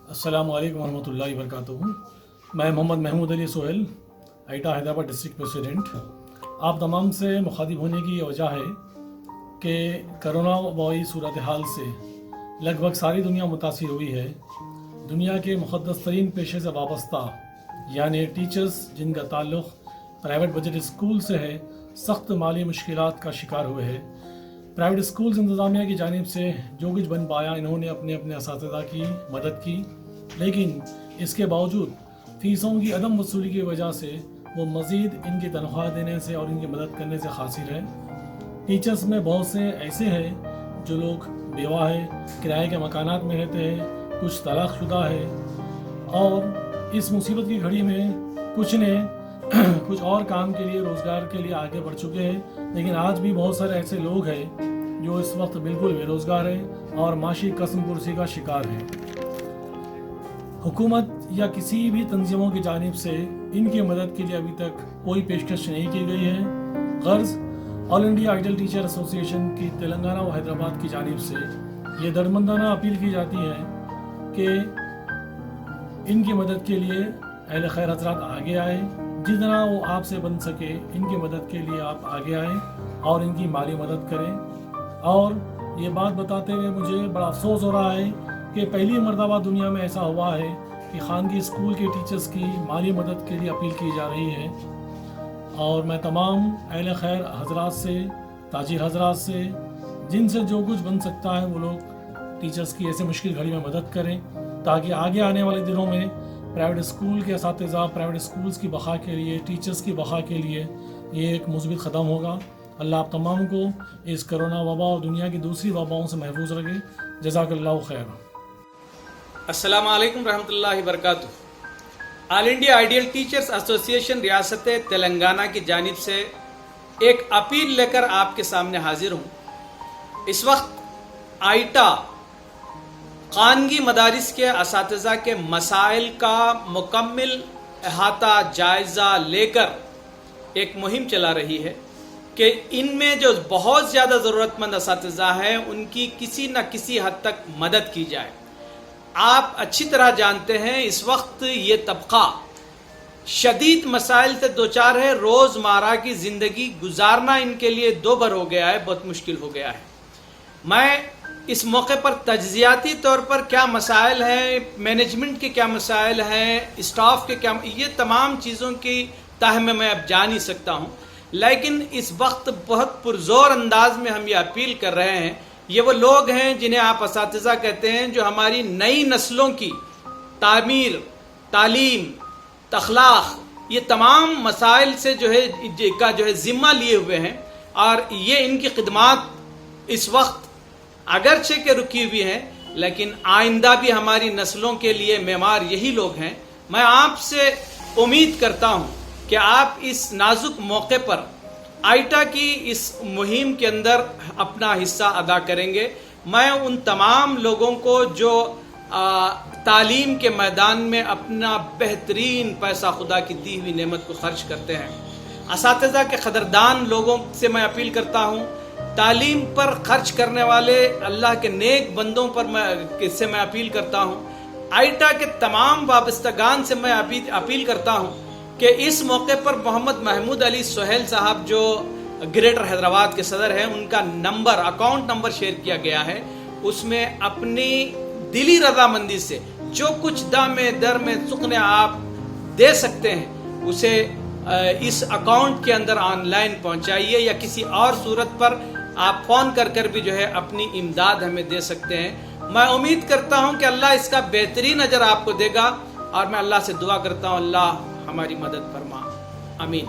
अस्सलामु अलैकुम वरहमतुल्लाहि वबरकातुहू। मैं Mohammad Mahmood Ali Sohail, AITA Hyderabad district president. आप तमाम से मुखातिब होने की वजह है कि करोना वबाई सूरत हाल से लगभग सारी दुनिया मुतासिर हुई है। दुनिया के मुक़द्दस तरीन पेशे से वाबस्ता यानी टीचर्स, जिनका ताल्लुक़ प्राइवेट बजट स्कूल से है, सख्त माली मुश्किलात का शिकार हुए हैं। प्राइवेट स्कूल्स इंतज़ामिया की जानिब से जो कुछ बन पाया, इन्होंने अपने अपने असातिज़ा की मदद की, लेकिन इसके बावजूद फ़ीसों की अदम वसूली की वजह से वो मज़ीद इनकी तनख्वाह देने से और इनकी मदद करने से खासिर है। टीचर्स में बहुत से ऐसे हैं जो लोग बेवा है, किराए के मकानात में रहते हैं, कुछ तलाक़शुदा है, और इस मुसीबत की घड़ी में कुछ ने कुछ और काम के लिए, रोज़गार के लिए आगे बढ़ चुके हैं, लेकिन आज भी बहुत सारे ऐसे लोग हैं जो इस वक्त बिल्कुल बेरोज़गार हैं और माशी कसम कुर्सी का शिकार हैं। हुकूमत या किसी भी तंजीमों की जानिब से इनकी मदद के लिए अभी तक कोई पेशकश नहीं की गई है। गर्ज All India Ideal Teacher Association की तेलंगाना व हैदराबाद की जानिब से ये दरमंदाना अपील की जाती है कि इनकी मदद के लिए अहले खैर हज़रात आगे आए, जितना वो आपसे बन सके इनकी मदद के लिए आप आगे आए और इनकी माली मदद करें। और ये बात बताते हुए मुझे बड़ा अफसोस हो रहा है कि पहली मर्तबा दुनिया में ऐसा हुआ है कि खानगी स्कूल के टीचर्स की माली मदद के लिए अपील की जा रही है। और मैं तमाम अहले खैर हज़रात से, ताजिर हज़रात से, जिनसे जो कुछ बन सकता है वो लोग टीचर्स की ऐसे मुश्किल घड़ी में मदद करें, ताकि आगे आने वाले दिनों में प्राइवेट स्कूल के असातिज़ा, प्राइवेट स्कूल्स की बका के लिए, टीचर्स की बका के लिए ये एक मुस्बित क़दम होगा। अल्लाह आप तमाम को इस करोना वबा और दुनिया की दूसरी वबाओं से महफूज रखे। जज़ाकल्लाहु खैर। अस्सलामु अलैकुम रहमतुल्लाहि वबरकातुहू। All India Ideal Teachers Association रियासत तेलंगाना की जानिब से एक अपील लेकर आपके सामने हाजिर हूँ। इस वक्त आइटा खानगी मदारिस के असातिज़ा के मसाइल का मुकम्मिल अहाता जायज़ा लेकर एक मुहिम चला रही है कि इनमें जो बहुत ज़्यादा ज़रूरतमंद असातिज़ा हैं उनकी किसी न किसी हद तक मदद की जाए। आप अच्छी तरह जानते हैं इस वक्त ये तबका शदीद मसाइल से दो चार है। रोज़मर्रा की ज़िंदगी गुजारना इनके लिए दो बर हो गया है, बहुत मुश्किल हो गया है। मैं इस मौके पर तज्ज़ियाती तौर पर क्या मसाइल हैं, मैनेजमेंट के क्या मसाइल हैं, स्टाफ के क्या, ये तमाम चीज़ों की तह में मैं अब जा नहीं सकता हूँ, लेकिन इस वक्त बहुत पुरज़ोर अंदाज में हम ये अपील कर रहे हैं। ये वो लोग हैं जिन्हें आप असातिज़ा कहते हैं, जो हमारी नई नस्लों की तामीर, तालीम, तख़लाक़, ये तमाम मसाइल से जो है ज़िम्मा लिए हुए हैं, और ये इनकी खिदमात इस वक्त अगरचे के रुकी हुई हैं, लेकिन आइंदा भी हमारी नस्लों के लिए मेमार यही लोग हैं। मैं आपसे उम्मीद करता हूँ कि आप इस नाजुक मौके पर आइटा की इस मुहिम के अंदर अपना हिस्सा अदा करेंगे। मैं उन तमाम लोगों को जो तालीम के मैदान में अपना बेहतरीन पैसा खुदा की दी हुई नेमत को खर्च करते हैं, असातिज़ा के क़दरदान लोगों से मैं अपील करता हूँ, तालीम पर खर्च करने वाले अल्लाह के नेक बंदों पर मैं अपील करता हूँ, आइटा के तमाम वाबस्तगान से मैं अपील करता हूँ कि इस मौके पर मोहम्मद महमूद अली सोहेल साहब जो ग्रेटर हैदराबाद के सदर हैं, उनका नंबर, अकाउंट नंबर शेयर किया गया है। उसमें अपनी दिली रजामंदी से जो कुछ दाम दर में सुखने आप दे सकते हैं उसे इस अकाउंट के अंदर ऑनलाइन पहुंचाइए, या किसी और सूरत पर आप फ़ोन कर भी जो है अपनी इमदाद हमें दे सकते हैं। मैं उम्मीद करता हूं कि अल्लाह इसका बेहतरीन अजर आपको देगा, और मैं अल्लाह से दुआ करता हूं अल्लाह हमारी मदद फरमा। आमीन।